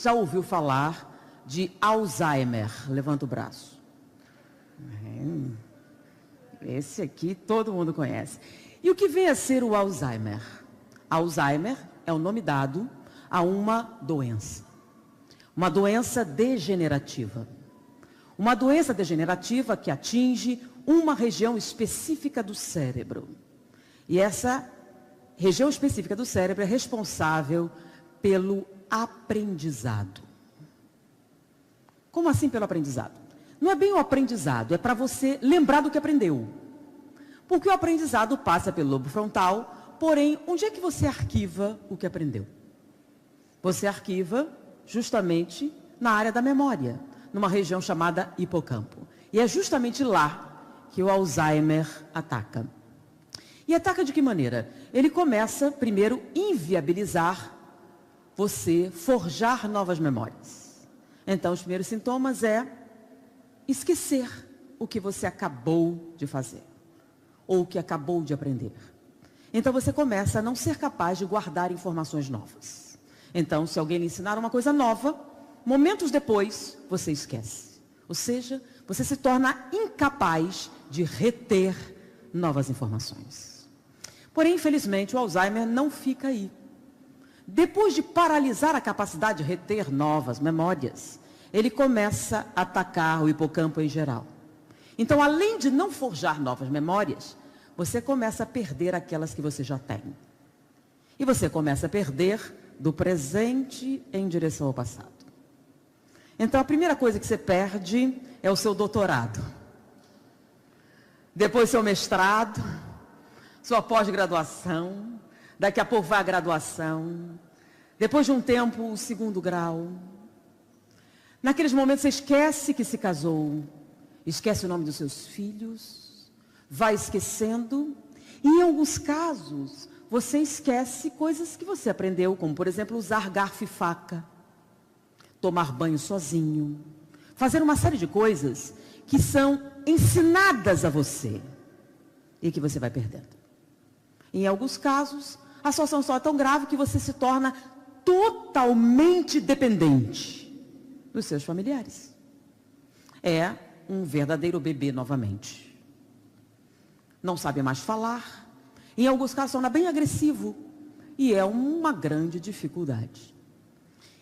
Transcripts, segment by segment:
já ouviu falar de Alzheimer? Levanta o braço. Esse aqui todo mundo conhece. E o que vem a ser o Alzheimer? Alzheimer é o nome dado a uma doença. Uma doença degenerativa. Uma doença degenerativa que atinge uma região específica do cérebro. E essa região específica do cérebro é responsável pelo aprendizado. Como assim pelo aprendizado? Não é bem o aprendizado, é para você lembrar do que aprendeu. Porque o aprendizado passa pelo lobo frontal, porém, onde é que você arquiva o que aprendeu? Você arquiva justamente na área da memória, numa região chamada hipocampo. E é justamente lá que o Alzheimer ataca. E ataca de que maneira? Ele começa, primeiro, inviabilizar você forjar novas memórias. Então, os primeiros sintomas é esquecer o que você acabou de fazer, ou o que acabou de aprender. Então, você começa a não ser capaz de guardar informações novas. Então, se alguém lhe ensinar uma coisa nova, momentos depois, você esquece. Ou seja, você se torna incapaz de reter novas informações. Porém, infelizmente, o Alzheimer não fica aí. Depois de paralisar a capacidade de reter novas memórias, ele começa a atacar o hipocampo em geral. Então, além de não forjar novas memórias, você começa a perder aquelas que você já tem. E você começa a perder do presente em direção ao passado. Então, a primeira coisa que você perde é o seu doutorado. Depois, seu mestrado, sua pós-graduação, daqui a pouco vai a graduação, depois de um tempo, o segundo grau. Naqueles momentos, você esquece que se casou, esquece o nome dos seus filhos, vai esquecendo, e em alguns casos, você esquece coisas que você aprendeu, como, por exemplo, usar garfo e faca, tomar banho sozinho, fazer uma série de coisas que são ensinadas a você e que você vai perdendo. Em alguns casos, a situação só é tão grave que você se torna totalmente dependente dos seus familiares. É um verdadeiro bebê novamente. Não sabe mais falar. Em alguns casos, torna bem agressivo. E é uma grande dificuldade.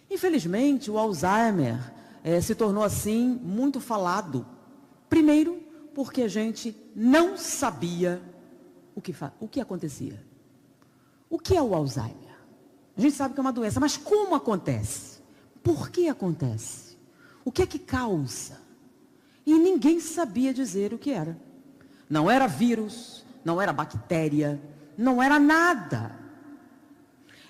Infelizmente, o Alzheimer se tornou assim muito falado. Primeiro, porque a gente não sabia o que acontecia. O que é o Alzheimer? A gente sabe que é uma doença, mas como acontece? Por que acontece? O que é que causa? E ninguém sabia dizer o que era. Não era vírus, não era bactéria, não era nada.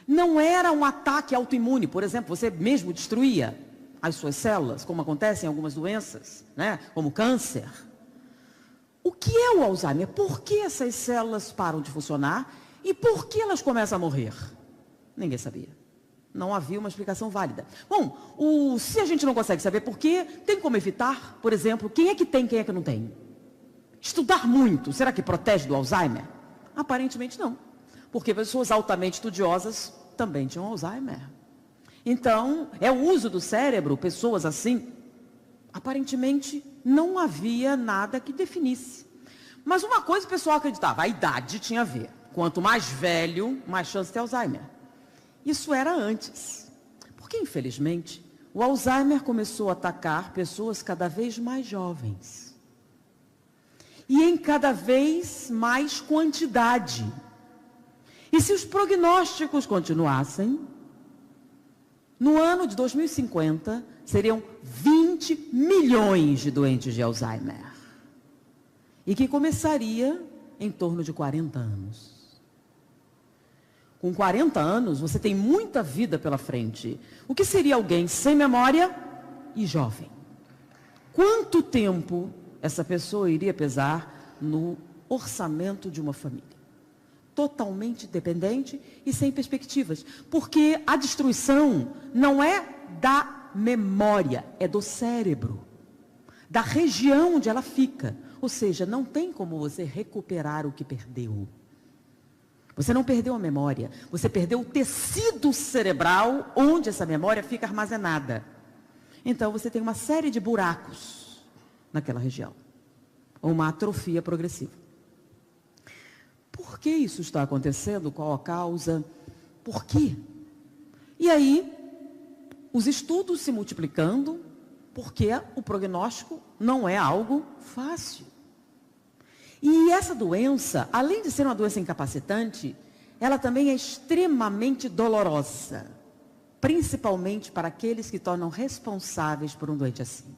Não era um ataque autoimune, por exemplo, você mesmo destruía as suas células, como acontece em algumas doenças, né? Como câncer. O que é o Alzheimer? Por que essas células param de funcionar e por que elas começam a morrer? Ninguém sabia. Não havia uma explicação válida. Bom, se a gente não consegue saber por quê, tem como evitar, por exemplo, quem é que tem, quem é que não tem? Estudar muito, será que protege do Alzheimer? Aparentemente não. Porque pessoas altamente estudiosas também tinham Alzheimer. Então, é o uso do cérebro, pessoas assim, aparentemente não havia nada que definisse. Mas uma coisa o pessoal acreditava, a idade tinha a ver. Quanto mais velho, mais chance de ter Alzheimer. Isso era antes. Porque, infelizmente, o Alzheimer começou a atacar pessoas cada vez mais jovens. E em cada vez mais quantidade. E se os prognósticos continuassem, no ano de 2050, seriam 20 milhões de doentes de Alzheimer. E que começaria em torno de 40 anos. Com 40 anos, você tem muita vida pela frente. O que seria alguém sem memória e jovem? Quanto tempo essa pessoa iria pesar no orçamento de uma família? Totalmente dependente e sem perspectivas. Porque a destruição não é da memória, é do cérebro. Da região onde ela fica. Ou seja, não tem como você recuperar o que perdeu. Você não perdeu a memória, você perdeu o tecido cerebral onde essa memória fica armazenada. Então você tem uma série de buracos naquela região, ou uma atrofia progressiva. Por que isso está acontecendo? Qual a causa? Por quê? E aí, os estudos se multiplicando, porque o prognóstico não é algo fácil. E essa doença, além de ser uma doença incapacitante, ela também é extremamente dolorosa, principalmente para aqueles que tornam responsáveis por um doente assim.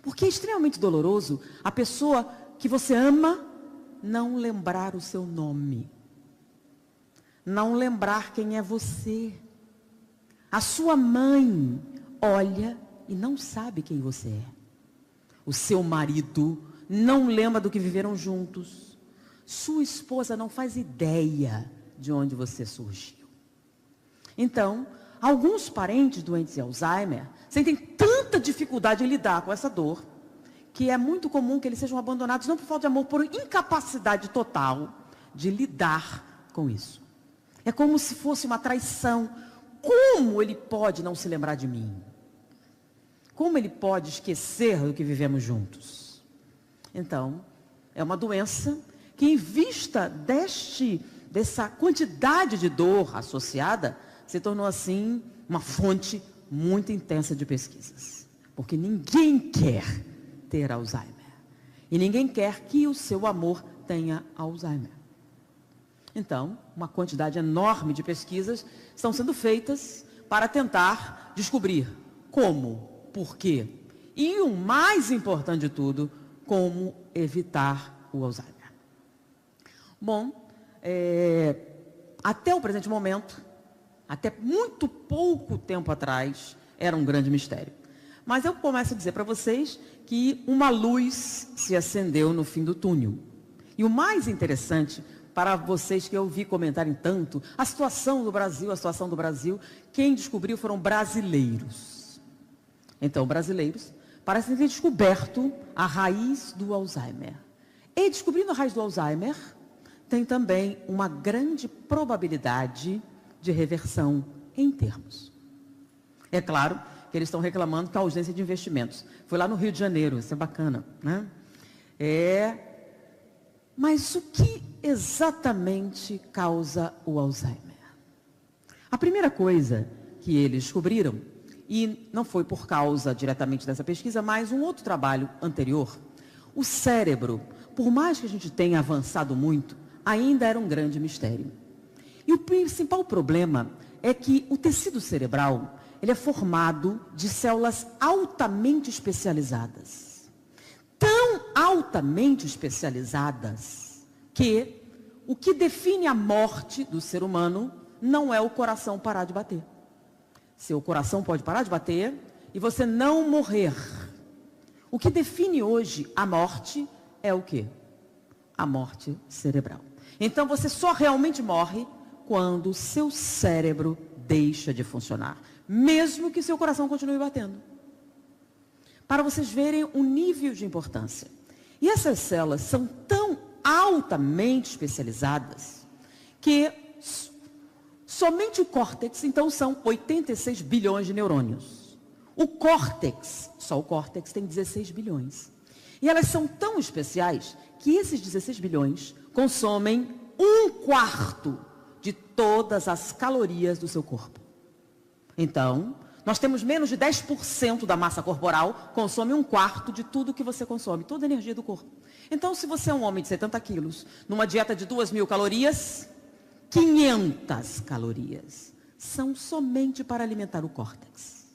Porque é extremamente doloroso a pessoa que você ama não lembrar o seu nome, não lembrar quem é você. A sua mãe olha e não sabe quem você é. O seu marido não lembra do que viveram juntos. Sua esposa não faz ideia de onde você surgiu. Então, alguns parentes doentes de Alzheimer sentem tanta dificuldade em lidar com essa dor, que é muito comum que eles sejam abandonados, não por falta de amor, por incapacidade total de lidar com isso. É como se fosse uma traição. Como ele pode não se lembrar de mim? Como ele pode esquecer do que vivemos juntos? Então, é uma doença que, em vista dessa quantidade de dor associada, se tornou assim uma fonte muito intensa de pesquisas. Porque ninguém quer ter Alzheimer. E ninguém quer que o seu amor tenha Alzheimer. Então, uma quantidade enorme de pesquisas estão sendo feitas para tentar descobrir como, por quê e, o mais importante de tudo, como evitar o Alzheimer. Bom, até o presente momento, até muito pouco tempo atrás, era um grande mistério. Mas eu começo a dizer para vocês que uma luz se acendeu no fim do túnel. E o mais interessante, para vocês que eu ouvi comentarem tanto, a situação do Brasil, quem descobriu foram brasileiros. Então, brasileiros parecem ter descoberto a raiz do Alzheimer. E descobrindo a raiz do Alzheimer, tem também uma grande probabilidade de reversão em termos. É claro que eles estão reclamando da ausência de investimentos. Foi lá no Rio de Janeiro, isso é bacana, né? Mas o que exatamente causa o Alzheimer? A primeira coisa que eles descobriram, e não foi por causa diretamente dessa pesquisa, mas um outro trabalho anterior, o cérebro, por mais que a gente tenha avançado muito, ainda era um grande mistério. E o principal problema é que o tecido cerebral, ele é formado de células altamente especializadas. Tão altamente especializadas que o que define a morte do ser humano não é o coração parar de bater. Seu coração pode parar de bater e você não morrer. O que define hoje a morte é o quê? A morte cerebral. Então você só realmente morre quando seu cérebro deixa de funcionar, mesmo que seu coração continue batendo. Para vocês verem o nível de importância. E essas células são tão altamente especializadas que somente o córtex, então, são 86 bilhões de neurônios. O córtex, só o córtex tem 16 bilhões. E elas são tão especiais que esses 16 bilhões consomem 1/4 de todas as calorias do seu corpo. Então, nós temos menos de 10% da massa corporal, consome 1/4 de tudo que você consome, toda a energia do corpo. Então, se você é um homem de 70 quilos, numa dieta de 2.000 calorias, 500 calorias são somente para alimentar o córtex.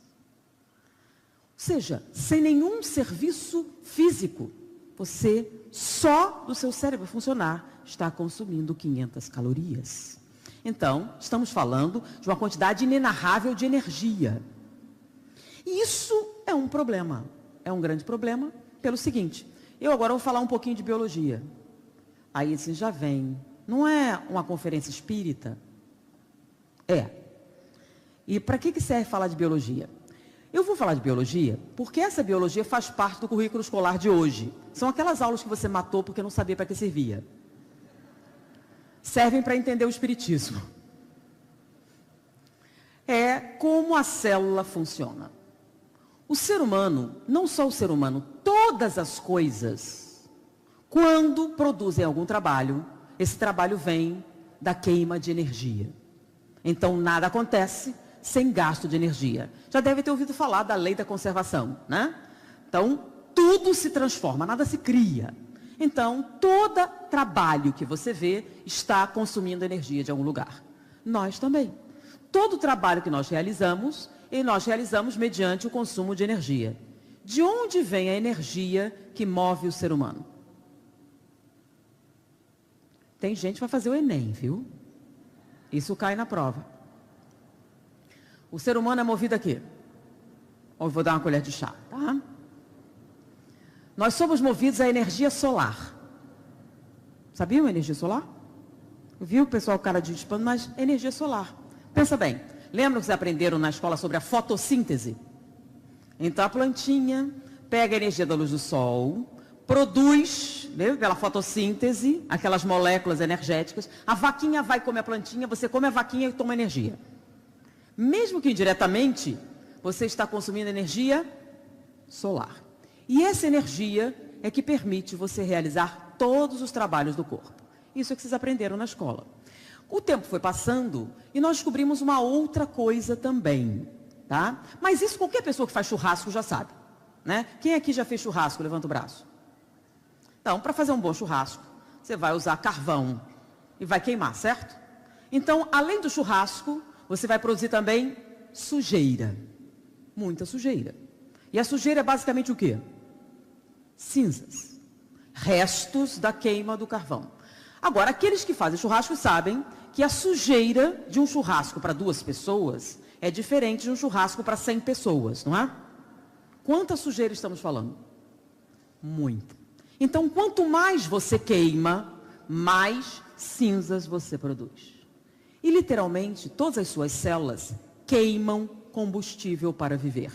Ou seja, sem nenhum serviço físico, você, só do seu cérebro funcionar, está consumindo 500 calorias. Então, estamos falando de uma quantidade inenarrável de energia. E isso é um problema, é um grande problema, pelo seguinte, eu agora vou falar um pouquinho de biologia. Aí assim já vem, não é uma conferência espírita? É. E para que serve falar de biologia? Eu vou falar de biologia porque essa biologia faz parte do currículo escolar de hoje. São aquelas aulas que você matou porque não sabia para que servia. servem para entender o espiritismo. É como a célula funciona. O ser humano, não só o ser humano, todas as coisas, quando produzem algum trabalho, esse trabalho vem da queima de energia. Então, nada acontece sem gasto de energia. Já deve ter ouvido falar da lei da conservação, né? Então, tudo se transforma, nada se cria. Então, todo trabalho que você vê está consumindo energia de algum lugar. Nós também. Todo trabalho que nós realizamos, e nós realizamos mediante o consumo de energia. De onde vem a energia que move o ser humano? Tem gente que vai fazer o Enem, viu? Isso cai na prova. O ser humano é movido a quê? Ou vou dar uma colher de chá, tá? Nós somos movidos à energia solar. Sabiam a energia solar? Viu o pessoal, cara de hispano, mas energia solar. Pensa bem, lembram que vocês aprenderam na escola sobre a fotossíntese? Então a plantinha pega a energia da luz do sol, produz, né, pela fotossíntese, aquelas moléculas energéticas. A vaquinha vai comer a plantinha, você come a vaquinha e toma energia. Mesmo que indiretamente, você está consumindo energia solar. E essa energia é que permite você realizar todos os trabalhos do corpo. Isso é que vocês aprenderam na escola. O tempo foi passando e nós descobrimos uma outra coisa também, tá? Mas isso qualquer pessoa que faz churrasco já sabe, né? Quem aqui já fez churrasco? Levanta o braço. Então, para fazer um bom churrasco, você vai usar carvão e vai queimar, certo? Então, além do churrasco, você vai produzir também sujeira. Muita sujeira. E a sujeira é basicamente o quê? Cinzas. Restos da queima do carvão. Agora, aqueles que fazem churrasco sabem que a sujeira de um churrasco para 2 pessoas é diferente de um churrasco para 100 pessoas, não é? Quanta sujeira estamos falando? Muita. Então, quanto mais você queima, mais cinzas você produz. E, literalmente, todas as suas células queimam combustível para viver.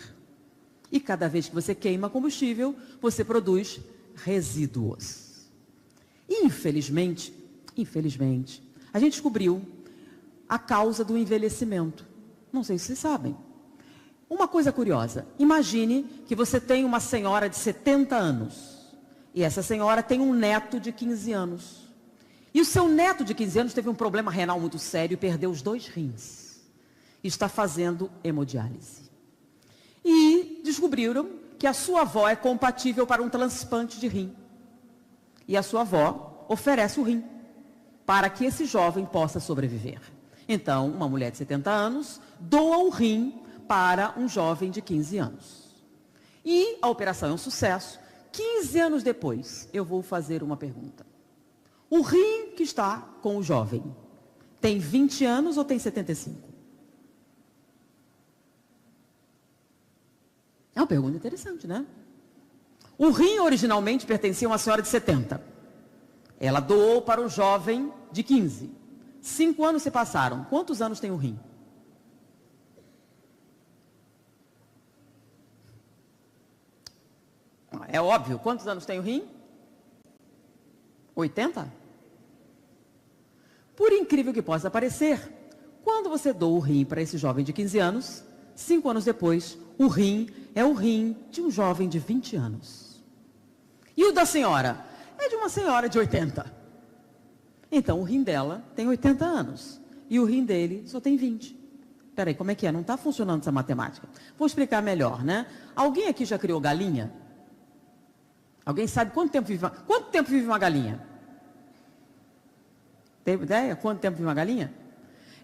E cada vez que você queima combustível, você produz resíduos. Infelizmente, a gente descobriu a causa do envelhecimento. Não sei se vocês sabem. Uma coisa curiosa, imagine que você tem uma senhora de 70 anos. E essa senhora tem um neto de 15 anos. E o seu neto de 15 anos teve um problema renal muito sério e perdeu os 2 rins. E está fazendo hemodiálise. E descobriram que a sua avó é compatível para um transplante de rim. E a sua avó oferece o rim para que esse jovem possa sobreviver. Então, uma mulher de 70 anos doa o rim para um jovem de 15 anos. E a operação é um sucesso. 15 anos depois, eu vou fazer uma pergunta. O rim que está com o jovem tem 20 anos ou tem 75? É uma pergunta interessante, né? O rim originalmente pertencia a uma senhora de 70. Ela doou para o jovem de 15. 5 anos se passaram. Quantos anos tem o rim? É óbvio. Quantos anos tem o rim? 80? Por incrível que possa parecer, quando você doa o rim para esse jovem de 15 anos, 5 anos depois, o rim é o rim de um jovem de 20 anos. E o da senhora? É de uma senhora de 80. Então, o rim dela tem 80 anos. E o rim dele só tem 20. Peraí, como é que é? Não está funcionando essa matemática. Vou explicar melhor, né? Alguém aqui já criou galinha? Alguém sabe quanto tempo vive uma galinha? Tem ideia? Quanto tempo vive uma galinha?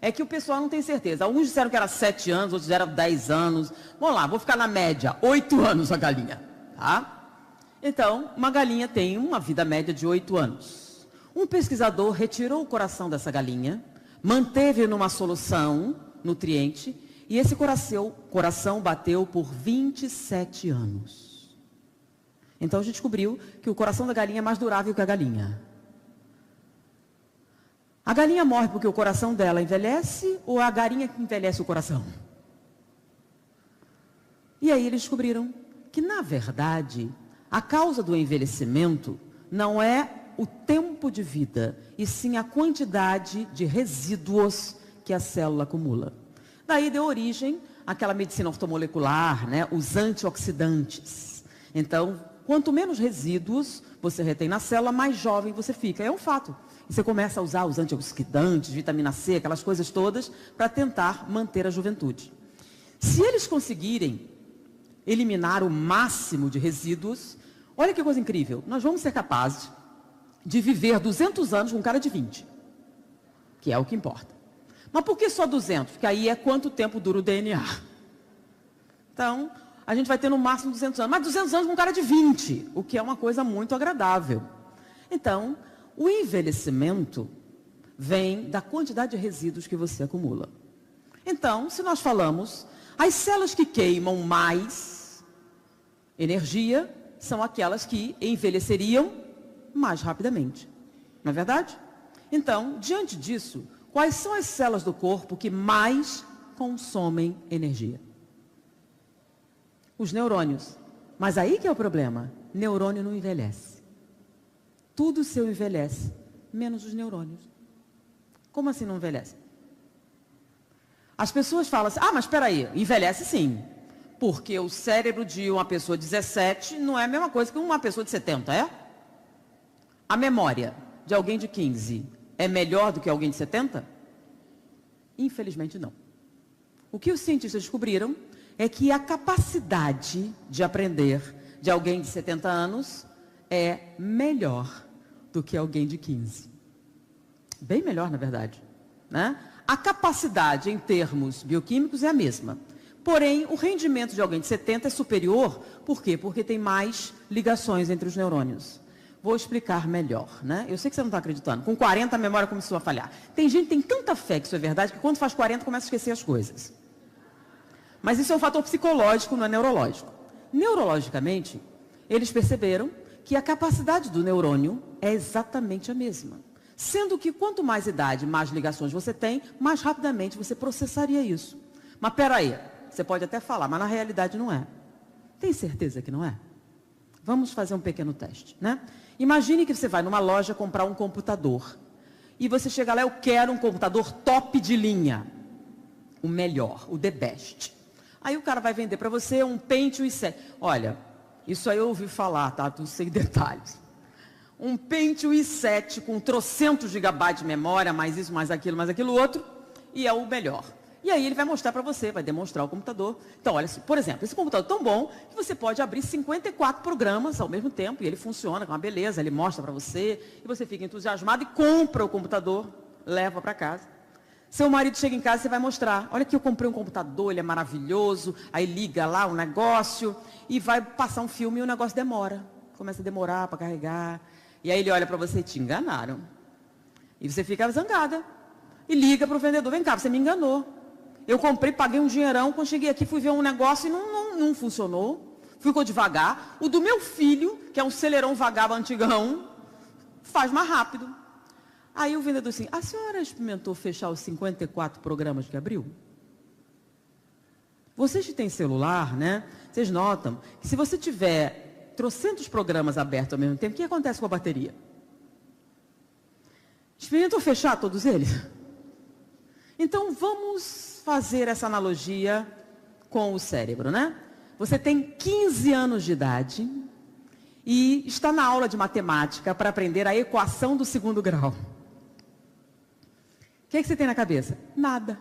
É que o pessoal não tem certeza. Alguns disseram que era 7 anos, outros disseram 10 anos. Vamos lá, vou ficar na média. 8 anos a galinha, tá? Então, uma galinha tem uma vida média de 8 anos. Um pesquisador retirou o coração dessa galinha, manteve numa solução nutriente, e esse coração bateu por 27 anos. Então a gente descobriu que o coração da galinha é mais durável que a galinha. A galinha morre porque o coração dela envelhece ou a galinha que envelhece o coração? E aí eles descobriram que, na verdade, a causa do envelhecimento não é o tempo de vida, e sim a quantidade de resíduos que a célula acumula. Daí deu origem àquela medicina ortomolecular, né? Os antioxidantes. Então, quanto menos resíduos você retém na célula, mais jovem você fica. É um fato. E você começa a usar os antioxidantes, vitamina C, aquelas coisas todas, para tentar manter a juventude. Se eles conseguirem eliminar o máximo de resíduos, olha que coisa incrível, nós vamos ser capazes de viver 200 anos com um cara de 20, que é o que importa. Mas por que só 200? Porque aí é quanto tempo dura o DNA. Então, a gente vai ter no máximo 200 anos, mas 200 anos com um cara de 20, o que é uma coisa muito agradável. Então, o envelhecimento vem da quantidade de resíduos que você acumula. Então, se nós falamos, as células que queimam mais energia são aquelas que envelheceriam mais rapidamente. Não é verdade? Então, diante disso, quais são as células do corpo que mais consomem energia? Os neurônios. Mas aí que é o problema. Neurônio não envelhece. Tudo seu envelhece, menos os neurônios. Como assim não envelhece? As pessoas falam assim, mas espera aí, envelhece sim. Porque o cérebro de uma pessoa de 17 não é a mesma coisa que uma pessoa de 70, é? A memória de alguém de 15 é melhor do que alguém de 70? Infelizmente não. O que os cientistas descobriram é que a capacidade de aprender de alguém de 70 anos é melhor do que alguém de 15. Bem melhor, na verdade, né? A capacidade em termos bioquímicos é a mesma. Porém, o rendimento de alguém de 70 é superior. Por quê? Porque tem mais ligações entre os neurônios. Vou explicar melhor, né? Eu sei que você não está acreditando. Com 40 a memória começou a falhar. Tem gente que tem tanta fé que isso é verdade, que quando faz 40 começa a esquecer as coisas. Mas isso é um fator psicológico, não é neurológico. Neurologicamente, eles perceberam que a capacidade do neurônio é exatamente a mesma. Sendo que quanto mais idade, mais ligações você tem, mais rapidamente você processaria isso. Mas peraí, você pode até falar, mas na realidade não é. Tem certeza que não é? Vamos fazer um pequeno teste, né? Imagine que você vai numa loja comprar um computador. E você chega lá, eu quero um computador top de linha. O melhor, o the best. Aí o cara vai vender para você um Pentium i7. Olha, isso aí eu ouvi falar, tá? Não sei detalhes. Um Pentium i7 com trocentos gigabytes de memória, mais isso, mais aquilo outro, e é o melhor. E aí ele vai mostrar para você, vai demonstrar o computador. Então, olha, por exemplo, esse computador é tão bom que você pode abrir 54 programas ao mesmo tempo, e ele funciona com uma beleza, ele mostra para você, e você fica entusiasmado e compra o computador, leva para casa. Seu marido chega em casa e você vai mostrar, olha que eu comprei um computador, ele é maravilhoso, aí liga lá um negócio, e vai passar um filme e o negócio demora. Começa a demorar para carregar. E aí ele olha para você e te enganaram. E você fica zangada. E liga para o vendedor, vem cá, você me enganou. Eu comprei, paguei um dinheirão, quando cheguei aqui fui ver um negócio e não funcionou. Ficou devagar. O do meu filho, que é um celeirão vagaba antigão, faz mais rápido. Aí o vendedor assim, a senhora experimentou fechar os 54 programas que abriu? Vocês que têm celular, né? Vocês notam que se você tiver trocentos programas abertos ao mesmo tempo, o que acontece com a bateria? Experimentou fechar todos eles? Então vamos fazer essa analogia com o cérebro, né? Você tem 15 anos de idade e está na aula de matemática para aprender a equação do segundo grau. O que você tem na cabeça? Nada.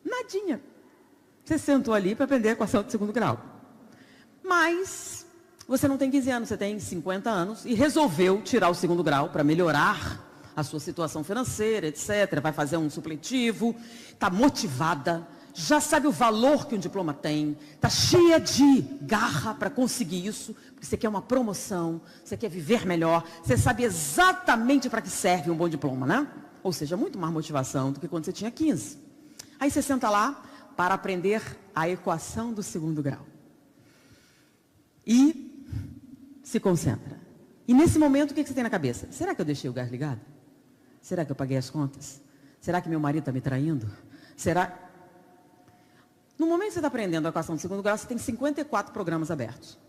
Nadinha. Você sentou ali para aprender a equação do segundo grau. Mas você não tem 15 anos, você tem 50 anos e resolveu tirar o segundo grau para melhorar a sua situação financeira, etc. Vai fazer um supletivo, está motivada, já sabe o valor que um diploma tem, está cheia de garra para conseguir isso, porque você quer uma promoção, você quer viver melhor, você sabe exatamente para que serve um bom diploma, né? Ou seja, muito mais motivação do que quando você tinha 15. Aí você senta lá para aprender a equação do segundo grau. E se concentra. E nesse momento, o que você tem na cabeça? Será que eu deixei o gás ligado? Será que eu paguei as contas? Será que meu marido está me traindo? Será... No momento que você está aprendendo a equação do segundo grau, você tem 54 programas abertos.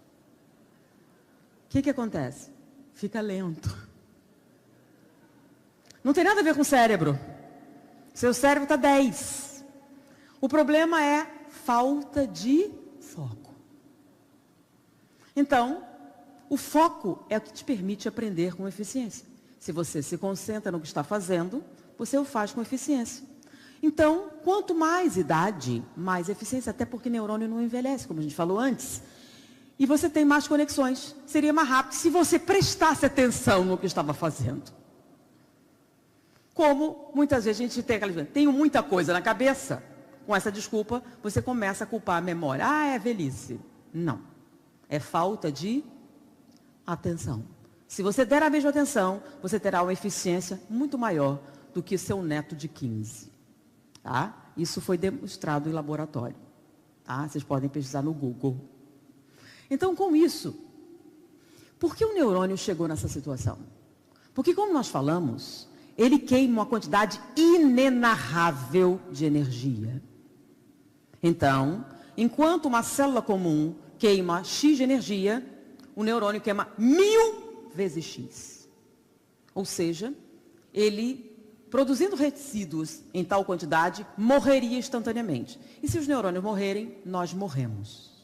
O que acontece? fica lento. Não tem nada a ver com o cérebro. Seu cérebro está 10. O problema é falta de foco. Então, o foco é o que te permite aprender com eficiência. Se você se concentra no que está fazendo, você o faz com eficiência. Então, quanto mais idade, mais eficiência, até porque neurônio não envelhece, como a gente falou antes. E você tem mais conexões. Seria mais rápido se você prestasse atenção no que estava fazendo. Como muitas vezes a gente tem aquela... Tenho muita coisa na cabeça. Com essa desculpa, você começa a culpar a memória. Ah, é velhice. Não. É falta de atenção. Se você der a mesma atenção, você terá uma eficiência muito maior do que seu neto de 15. Tá? Isso foi demonstrado em laboratório. Tá? Vocês podem pesquisar no Google. Então, com isso, por que o neurônio chegou nessa situação? Porque, como nós falamos, ele queima uma quantidade inenarrável de energia. Então, enquanto uma célula comum queima X de energia, o neurônio queima 1000 vezes X. Ou seja, ele, produzindo resíduos em tal quantidade, morreria instantaneamente. E se os neurônios morrerem, nós morremos.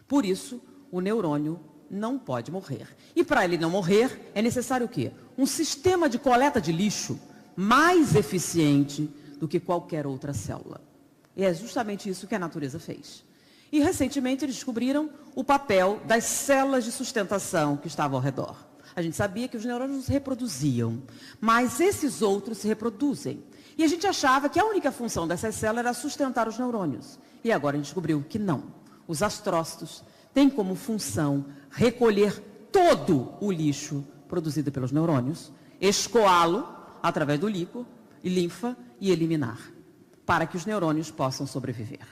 Por isso, o neurônio não pode morrer. E para ele não morrer, é necessário o quê? Um sistema de coleta de lixo mais eficiente do que qualquer outra célula. E é justamente isso que a natureza fez. E recentemente eles descobriram o papel das células de sustentação que estavam ao redor. A gente sabia que os neurônios se reproduziam, mas esses outros se reproduzem. E a gente achava que a única função dessas células era sustentar os neurônios. E agora a gente descobriu que não. Os astrócitos têm como função recolher todo o lixo produzido pelos neurônios, escoá-lo através do líquido e linfa e eliminar, para que os neurônios possam sobreviver.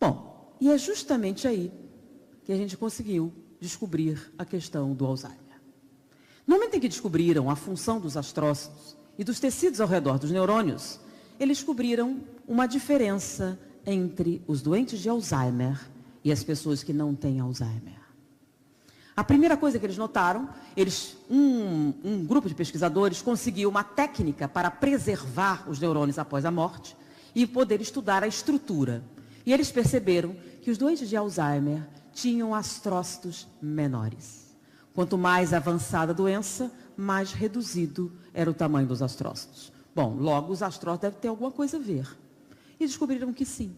Bom, e é justamente aí que a gente conseguiu descobrir a questão do Alzheimer. No momento em que descobriram a função dos astrócitos e dos tecidos ao redor dos neurônios, eles descobriram uma diferença entre os doentes de Alzheimer e as pessoas que não têm Alzheimer. A primeira coisa que eles notaram, um grupo de pesquisadores conseguiu uma técnica para preservar os neurônios após a morte e poder estudar a estrutura. E eles perceberam que os doentes de Alzheimer tinham astrócitos menores. Quanto mais avançada a doença, mais reduzido era o tamanho dos astrócitos. Bom, logo os astrócitos devem ter alguma coisa a ver. E descobriram que sim.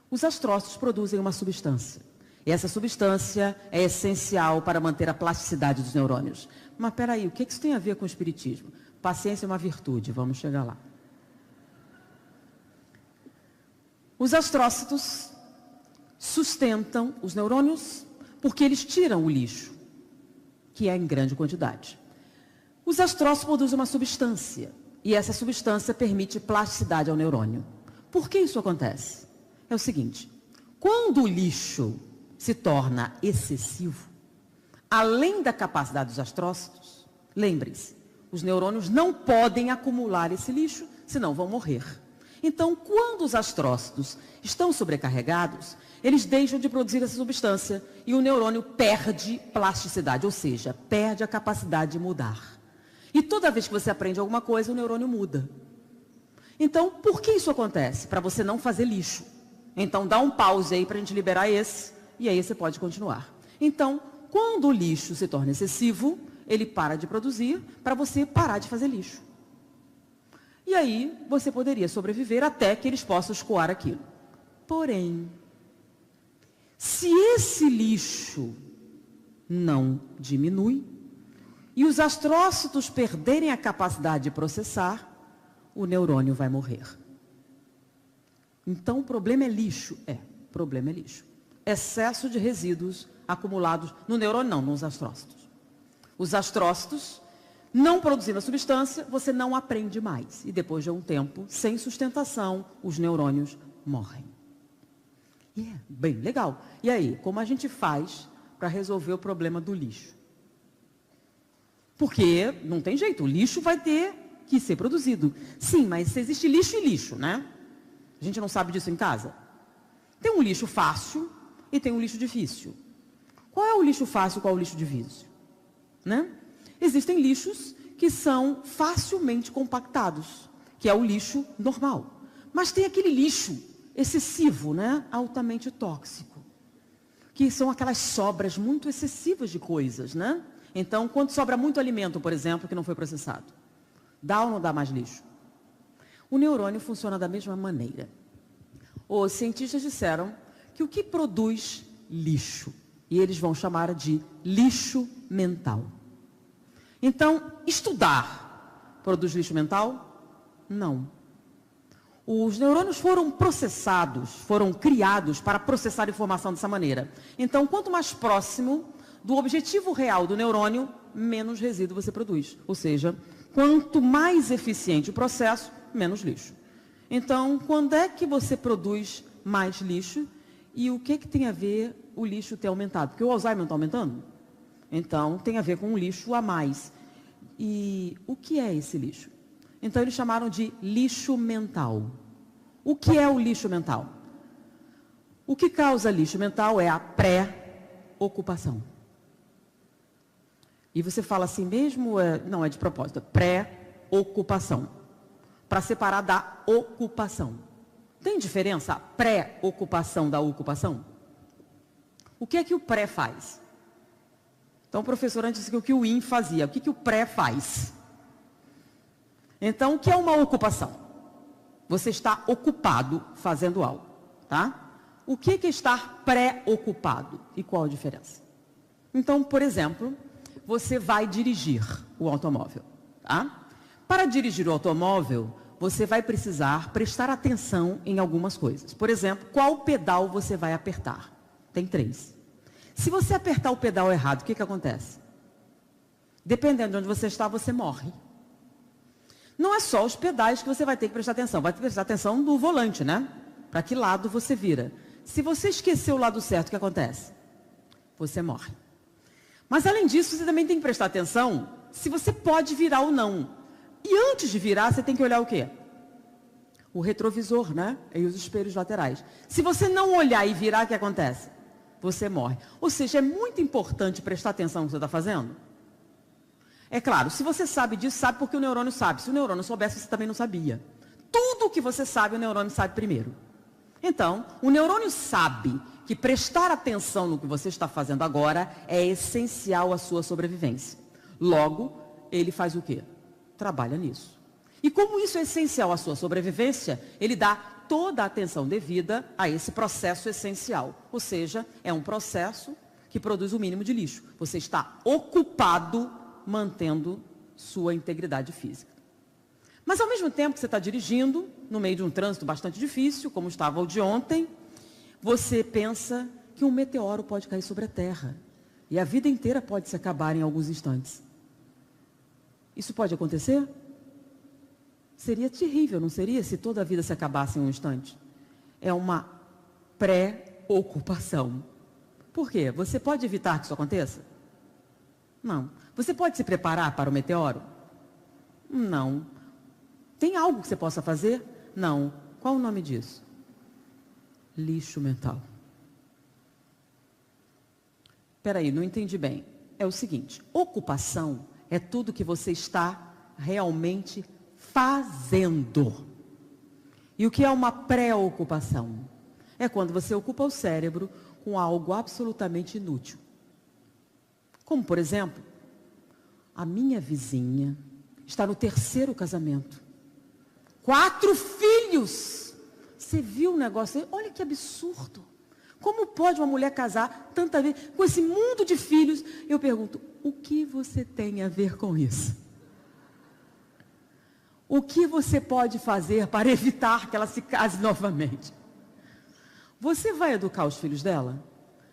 Os astrócitos produzem uma substância. E essa substância é essencial para manter a plasticidade dos neurônios. Mas peraí, o que isso tem a ver com o espiritismo? Paciência é uma virtude, vamos chegar lá. Os astrócitos sustentam os neurônios porque eles tiram o lixo, que é em grande quantidade. Os astrócitos produzem uma substância, e essa substância permite plasticidade ao neurônio. Por que isso acontece? É o seguinte, quando o lixo se torna excessivo, além da capacidade dos astrócitos, lembrem-se, os neurônios não podem acumular esse lixo, senão vão morrer. Então, quando os astrócitos estão sobrecarregados, eles deixam de produzir essa substância e o neurônio perde plasticidade, ou seja, perde a capacidade de mudar. E toda vez que você aprende alguma coisa, o neurônio muda. Então, por que isso acontece? Para você não fazer lixo. Então, dá um pause aí para a gente liberar esse, e aí você pode continuar. Então, quando o lixo se torna excessivo, ele para de produzir para você parar de fazer lixo. E aí, você poderia sobreviver até que eles possam escoar aquilo. Porém, se esse lixo não diminui, e os astrócitos perderem a capacidade de processar, o neurônio vai morrer. Então, o problema é lixo? O problema é lixo. Excesso de resíduos acumulados no neurônio, não, nos astrócitos. Os astrócitos, não produzindo a substância, você não aprende mais. E depois de um tempo, sem sustentação, os neurônios morrem. E é bem legal. E aí, como a gente faz para resolver o problema do lixo? Porque não tem jeito, o lixo vai ter que ser produzido. Sim, mas existe lixo e lixo, né? A gente não sabe disso em casa? Tem um lixo fácil e tem um lixo difícil. Qual é o lixo fácil e qual é o lixo difícil? Né? Existem lixos que são facilmente compactados, que é o lixo normal. Mas tem aquele lixo excessivo, né? Altamente tóxico, que são aquelas sobras muito excessivas de coisas, né? Então, quando sobra muito alimento, por exemplo, que não foi processado, dá ou não dá mais lixo? O neurônio funciona da mesma maneira. Os cientistas disseram que o que produz lixo, e eles vão chamar de lixo mental. Então, estudar produz lixo mental? Não. Os neurônios foram processados, foram criados para processar informação dessa maneira. Então, quanto mais próximo do objetivo real do neurônio, menos resíduo você produz. Ou seja, quanto mais eficiente o processo, menos lixo. Então, quando é que você produz mais lixo? E o que tem a ver o lixo ter aumentado? Porque o Alzheimer está aumentando? Então, tem a ver com um lixo a mais. E o que é esse lixo? Então, eles chamaram de lixo mental. O que é o lixo mental? O que causa lixo mental é a pré-ocupação. E você fala assim mesmo, não é de propósito, pré-ocupação. Para separar da ocupação. Tem diferença a pré-ocupação da ocupação? O que é que o pré faz? Então, o professor antes disse que o que o IN fazia. O que o pré faz? Então, o que é uma ocupação? Você está ocupado fazendo algo, tá? O que é estar pré-ocupado? E qual a diferença? Então, por exemplo, você vai dirigir o automóvel, tá? Para dirigir o automóvel, você vai precisar prestar atenção em algumas coisas. Por exemplo, qual pedal você vai apertar? Tem 3. Se você apertar o pedal errado, o que acontece? Dependendo de onde você está, você morre. Não é só os pedais que você vai ter que prestar atenção. Vai ter que prestar atenção no volante, né? Para que lado você vira. Se você esquecer o lado certo, o que acontece? Você morre. Mas além disso, você também tem que prestar atenção se você pode virar ou não. E antes de virar, você tem que olhar o quê? O retrovisor, né? E os espelhos laterais. Se você não olhar e virar, o que acontece? Você morre. Ou seja, é muito importante prestar atenção no que você está fazendo. É claro, se você sabe disso, sabe porque o neurônio sabe. Se o neurônio soubesse, você também não sabia. Tudo o que você sabe, o neurônio sabe primeiro. Então, o neurônio sabe que prestar atenção no que você está fazendo agora é essencial à sua sobrevivência. Logo, ele faz o quê? Trabalha nisso. E como isso é essencial à sua sobrevivência, ele dá toda a atenção devida a esse processo essencial. Ou seja, é um processo que produz o mínimo de lixo. Você está ocupado mantendo sua integridade física. Mas ao mesmo tempo que você está dirigindo, no meio de um trânsito bastante difícil, como estava o de ontem, você pensa que um meteoro pode cair sobre a Terra. E a vida inteira pode se acabar em alguns instantes. Isso pode acontecer? Seria terrível, não seria, se toda a vida se acabasse em um instante? É uma pré-ocupação. Por quê? Você pode evitar que isso aconteça? Não. Você pode se preparar para o meteoro? Não. Tem algo que você possa fazer? Não. Qual o nome disso? Lixo mental. Espera aí, não entendi bem. É o seguinte, ocupação é tudo que você está realmente fazendo. E o que é uma pré-ocupação? É quando você ocupa o cérebro com algo absolutamente inútil. Como, por exemplo, a minha vizinha está no 3º casamento. 4 filhos! Você viu o negócio? Olha que absurdo. Como pode uma mulher casar tanta vez com esse mundo de filhos? Eu pergunto, o que você tem a ver com isso? O que você pode fazer para evitar que ela se case novamente? Você vai educar os filhos dela?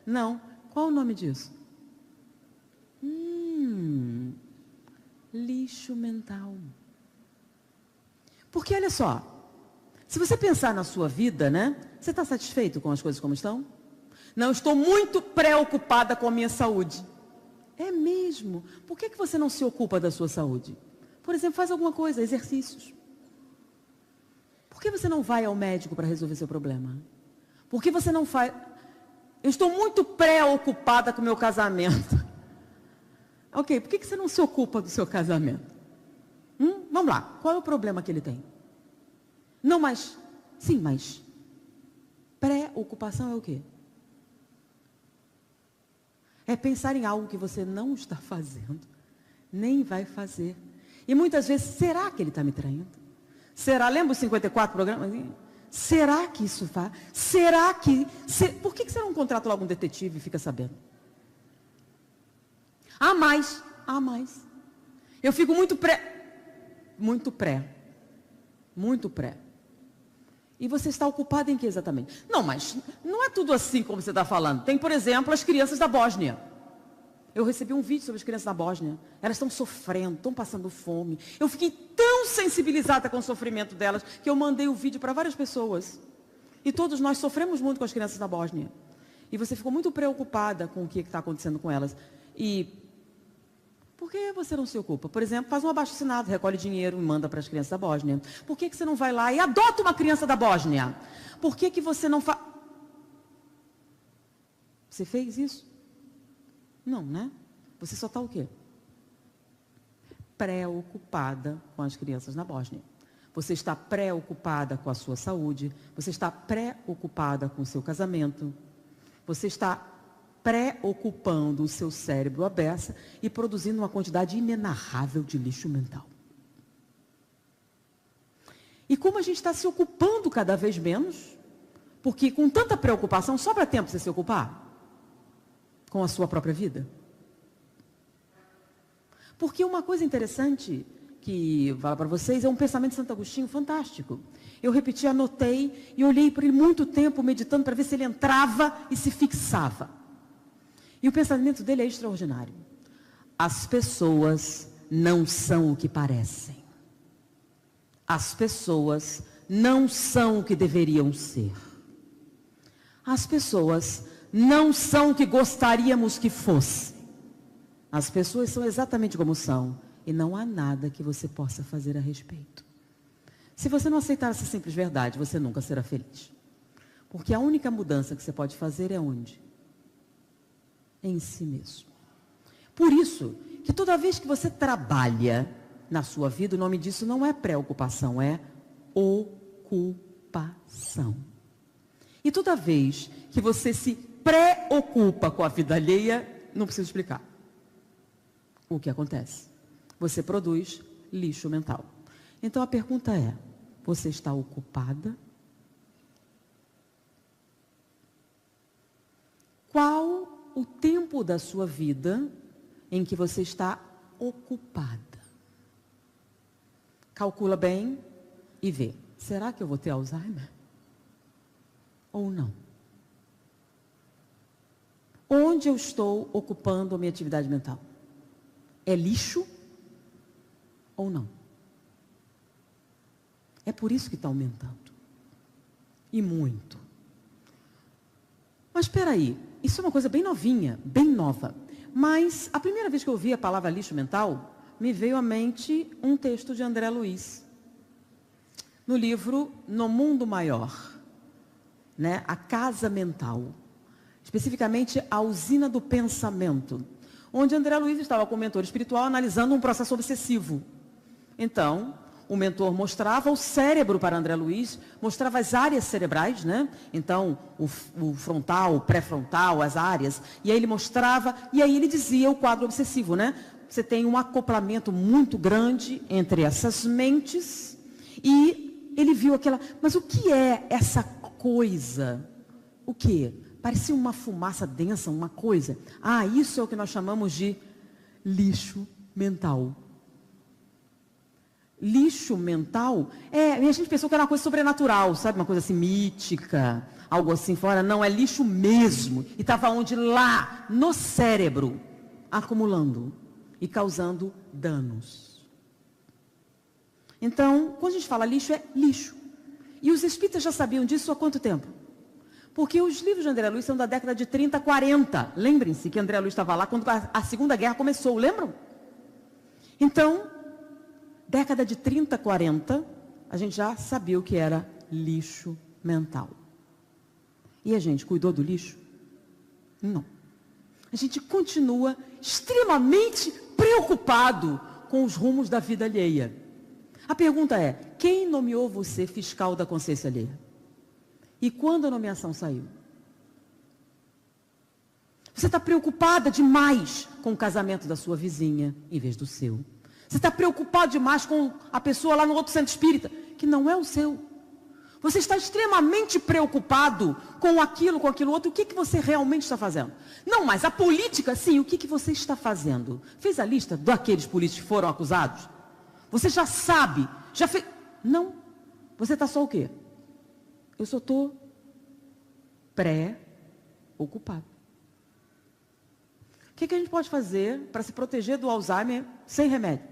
Não. Qual o nome disso? Lixo mental. Porque olha só, se você pensar na sua vida, né? Você está satisfeito com as coisas como estão? Não, estou muito preocupada com a minha saúde. É mesmo? Por que você não se ocupa da sua saúde? Por exemplo, faz alguma coisa, exercícios. Por que você não vai ao médico para resolver seu problema? Por que você não faz... Eu estou muito preocupada com o meu casamento. Ok, por que você não se ocupa do seu casamento? Vamos lá, qual é o problema que ele tem? Não, mas, sim, mas preocupação é o quê? É pensar em algo que você não está fazendo, nem vai fazer. E muitas vezes, será que ele está me traindo? Será? Lembra os 54 programas? Será que isso faz? Será que... Por que você não contrata logo um detetive e fica sabendo? Há mais. Eu fico muito pré. E você está ocupado em que exatamente? Não, mas não é tudo assim como você está falando. Tem, por exemplo, as crianças da Bósnia. Eu recebi um vídeo sobre as crianças da Bósnia. Elas estão sofrendo, estão passando fome. Eu fiquei tão sensibilizada com o sofrimento delas que eu mandei o vídeo para várias pessoas. E todos nós sofremos muito com as crianças da Bósnia. E você ficou muito preocupada com o que está acontecendo com elas. E por que você não se ocupa? Por exemplo, faz um abaixo-assinado, recolhe dinheiro e manda para as crianças da Bósnia. Por que você não vai lá e adota uma criança da Bósnia? Por que você não faz... Você fez isso? Não, né? Você só está o quê? Preocupada com as crianças na Bósnia. Você está preocupada com a sua saúde. Você está preocupada com o seu casamento. Você está preocupando o seu cérebro à beça e produzindo uma quantidade inenarrável de lixo mental. E como a gente está se ocupando cada vez menos, porque com tanta preocupação sobra tempo para você se ocupar com a sua própria vida. Porque uma coisa interessante que vou falar para vocês é um pensamento de Santo Agostinho fantástico. Eu repeti, anotei e olhei por ele muito tempo meditando para ver se ele entrava e se fixava. E o pensamento dele é extraordinário. As pessoas não são o que parecem. As pessoas não são o que deveriam ser. As pessoas não são o que gostaríamos que fossem. As pessoas são exatamente como são. E não há nada que você possa fazer a respeito. Se você não aceitar essa simples verdade, você nunca será feliz. Porque a única mudança que você pode fazer é onde? Em si mesmo. Por isso, que toda vez que você trabalha na sua vida, o nome disso não é preocupação, é ocupação. E toda vez que você se preocupa com a vida alheia, não preciso explicar o que acontece. Você produz lixo mental. Então a pergunta é, você está ocupada? Qual o tempo da sua vida em que você está ocupada? Calcula bem e vê. Será que eu vou ter Alzheimer? Ou não? Onde eu estou ocupando a minha atividade mental? É lixo ou não? É por isso que está aumentando. E muito. Mas espera aí, isso é uma coisa bem novinha, bem nova. Mas a primeira vez que eu ouvi a palavra lixo mental, me veio à mente um texto de André Luiz. No livro No Mundo Maior, né? A Casa Mental. Especificamente a usina do pensamento. Onde André Luiz estava com o mentor espiritual analisando um processo obsessivo. Então, o mentor mostrava o cérebro para André Luiz, mostrava as áreas cerebrais, né? Então, o frontal, o pré-frontal, as áreas. E aí ele mostrava, e aí ele dizia o quadro obsessivo, né? Você tem um acoplamento muito grande entre essas mentes. E ele viu aquela... Mas o que é essa coisa? O que? Parecia uma fumaça densa, uma coisa. Ah, isso é o que nós chamamos de lixo mental. Lixo mental, e a gente pensou que era uma coisa sobrenatural, sabe? Uma coisa assim mítica, algo assim fora. Não, é lixo mesmo. E estava onde? Lá, no cérebro, acumulando e causando danos. Então, quando a gente fala lixo, é lixo. E os espíritas já sabiam disso há quanto tempo? Porque os livros de André Luiz são da década de 30, 40. Lembrem-se que André Luiz estava lá quando a Segunda Guerra começou, lembram? Então, década de 30, 40, a gente já sabia o que era lixo mental. E a gente cuidou do lixo? Não. A gente continua extremamente preocupado com os rumos da vida alheia. A pergunta é, quem nomeou você fiscal da consciência alheia? E quando a nomeação saiu? Você está preocupada demais com o casamento da sua vizinha, em vez do seu. Você está preocupado demais com a pessoa lá no outro centro espírita, que não é o seu. Você está extremamente preocupado com aquilo outro. O que você realmente está fazendo? Não, mas a política, sim, o que você está fazendo? Fez a lista daqueles políticos que foram acusados? Você já sabe, já fez... Não, você está só o quê? Eu só estou preocupado. O que a gente pode fazer para se proteger do Alzheimer sem remédio?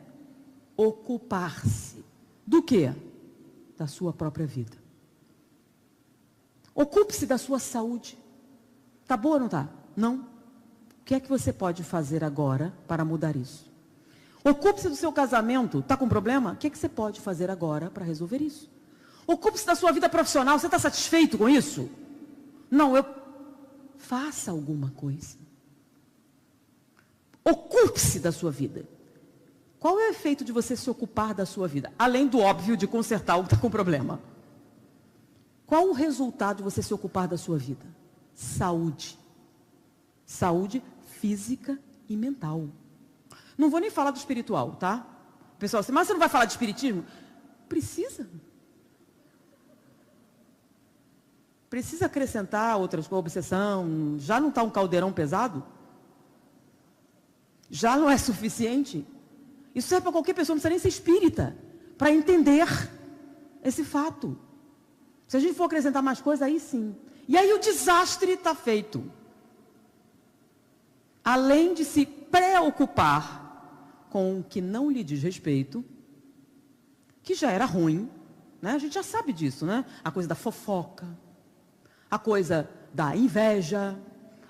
Ocupar-se. Do quê? Da sua própria vida. Ocupe-se da sua saúde. Tá boa ou não tá? Não. O que é que você pode fazer agora para mudar isso? Ocupe-se do seu casamento. Tá com problema? O que é que você pode fazer agora para resolver isso? Ocupe-se da sua vida profissional. Você está satisfeito com isso? Não, faça alguma coisa. Ocupe-se da sua vida. Qual é o efeito de você se ocupar da sua vida? Além do óbvio de consertar o que está com problema. Qual o resultado de você se ocupar da sua vida? Saúde. Saúde física e mental. Não vou nem falar do espiritual, tá? Pessoal, mas você não vai falar de espiritismo? Precisa. Precisa acrescentar outras coisas, obsessão. Já não está um caldeirão pesado? Já não é suficiente? Isso serve para qualquer pessoa, não precisa nem ser espírita, para entender esse fato. Se a gente for acrescentar mais coisas, aí sim. E aí o desastre está feito. Além de se preocupar com o que não lhe diz respeito, que já era ruim, né? A gente já sabe disso, né? A coisa da fofoca, a coisa da inveja,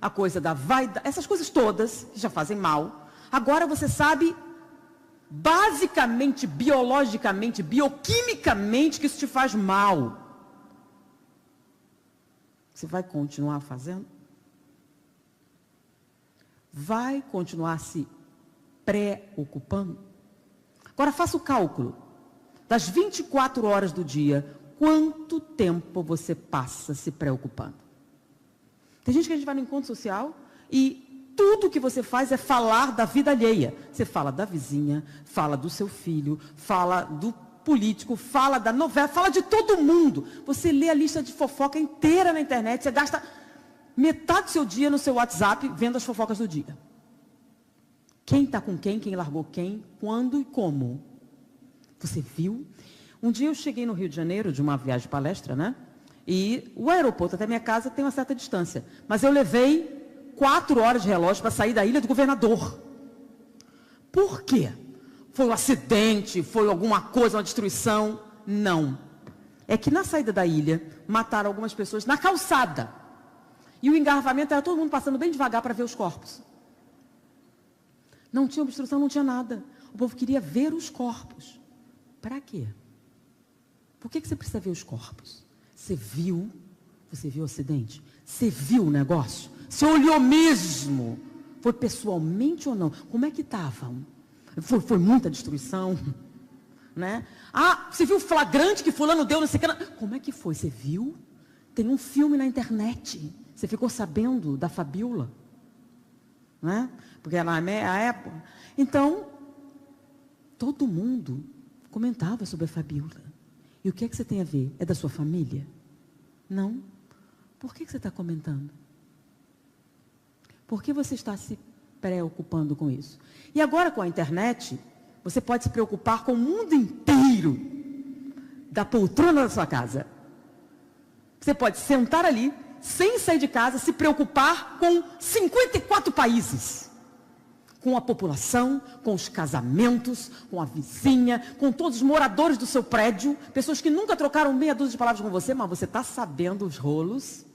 a coisa da vaidade, essas coisas todas que já fazem mal. Agora você sabe, basicamente, biologicamente, bioquimicamente, que isso te faz mal. Você vai continuar fazendo? Vai continuar se preocupando? Agora faça o cálculo. Das 24 horas do dia, quanto tempo você passa se preocupando? Tem gente que a gente vai no encontro social e tudo que você faz é falar da vida alheia. Você fala da vizinha, fala do seu filho, fala do político, fala da novela, fala de todo mundo. Você lê a lista de fofoca inteira na internet, você gasta metade do seu dia no seu WhatsApp vendo as fofocas do dia. Quem está com quem largou quem, quando e como. Você viu? Um dia eu cheguei no Rio de Janeiro, de uma viagem de palestra, né? E o aeroporto até minha casa tem uma certa distância. Mas eu levei 4 horas de relógio para sair da Ilha do Governador. Por quê? Foi um acidente, foi alguma coisa, uma destruição? Não. É que na saída da ilha, mataram algumas pessoas na calçada. E o engarrafamento era todo mundo passando bem devagar para ver os corpos. Não tinha obstrução, não tinha nada. O povo queria ver os corpos. Para quê? Por que você precisa ver os corpos? Você viu o acidente? Você viu o negócio? Você olhou mesmo? Foi pessoalmente ou não? Como é que estavam? Foi muita destruição, né? Ah, você viu o flagrante que fulano deu, não sei o que. Como é que foi? Você viu? Tem um filme na internet. Você ficou sabendo da Fabiola, né? Porque ela é a época. Então, todo mundo comentava sobre a Fabiola. E o que é que você tem a ver? É da sua família? Não. Por que você está comentando? Por que você está se preocupando com isso? E agora com a internet, você pode se preocupar com o mundo inteiro da poltrona da sua casa. Você pode sentar ali, sem sair de casa, se preocupar com 54 países. Com a população, com os casamentos, com a vizinha, com todos os moradores do seu prédio, pessoas que nunca trocaram meia dúzia de palavras com você, mas você está sabendo os rolos.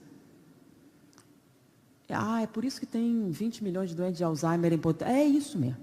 Ah, é por isso que tem 20 milhões de doentes de Alzheimer em Portugal. É isso mesmo.